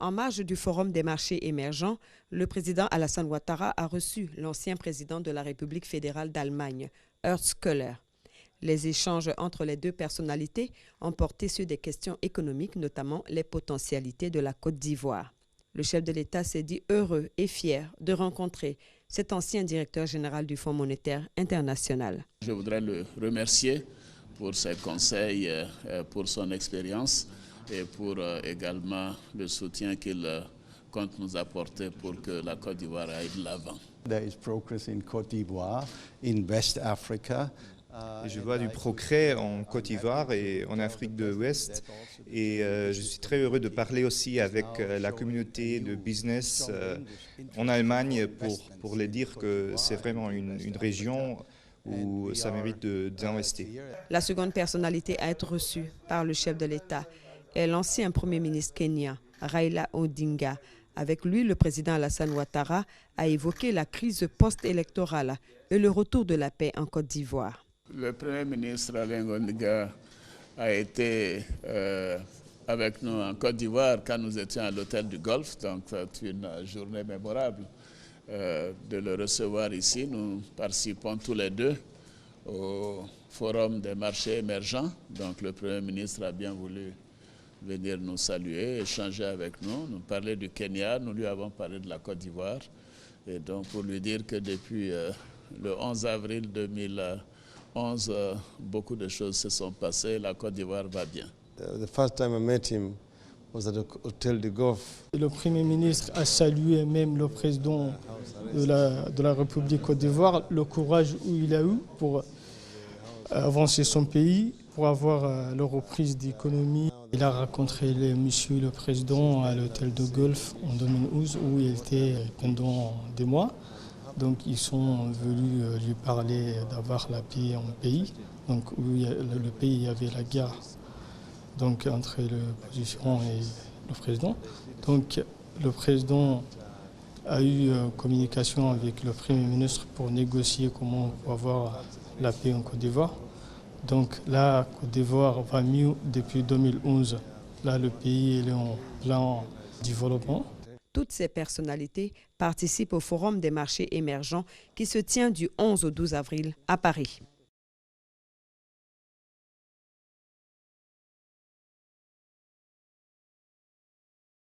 En marge du Forum des marchés émergents, le président Alassane Ouattara a reçu l'ancien président de la République fédérale d'Allemagne, Horst Köhler. Les échanges entre les deux personnalités ont porté sur des questions économiques, notamment les potentialités de la Côte d'Ivoire. Le chef de l'État s'est dit heureux et fier de rencontrer cet ancien directeur général du Fonds monétaire international. Je voudrais le remercier pour ses conseils, pour son expérience et pour également le soutien qu'il compte nous apporter pour que la Côte d'Ivoire aille de l'avant. There is progress in Côte d'Ivoire, in West Africa. Je vois du progrès en Côte d'Ivoire et en Afrique de l'Ouest et je suis très heureux de parler aussi avec la communauté de business en Allemagne pour les dire que c'est vraiment une région où ça mérite d'investir. La seconde personnalité à être reçue par le chef de l'État est l'ancien Premier ministre kenyan, Raila Odinga. Avec lui, le président Alassane Ouattara a évoqué la crise post-électorale et le retour de la paix en Côte d'Ivoire. Le Premier ministre Alain Odinga a été avec nous en Côte d'Ivoire quand nous étions à l'hôtel du Golfe, donc c'est une journée mémorable de le recevoir ici. Nous participons tous les deux au Forum des marchés émergents, donc le Premier ministre a bien voulu venir nous saluer, échanger avec nous, nous parler du Kenya, nous lui avons parlé de la Côte d'Ivoire, et donc pour lui dire que depuis le 11 avril 2011, beaucoup de choses se sont passées, la Côte d'Ivoire va bien. The first time I met him was at the Hotel du Golfe. Le Premier ministre a salué même le président de la République Côte d'Ivoire, le courage qu'il a eu pour avancer son pays, pour avoir la reprise d'économie. Il a rencontré monsieur le président à l'hôtel de Golfe en 2011 où il était pendant des mois. Donc ils sont venus lui parler d'avoir la paix en pays, donc où le pays avait la guerre donc, entre l'opposition et le président. Donc le président a eu communication avec le Premier ministre pour négocier comment on peut avoir la paix en Côte d'Ivoire. Donc là, Côte d'Ivoire va mieux depuis 2011. Là, le pays est en plein développement. Toutes ces personnalités participent au Forum des marchés émergents qui se tient du 11 au 12 avril à Paris.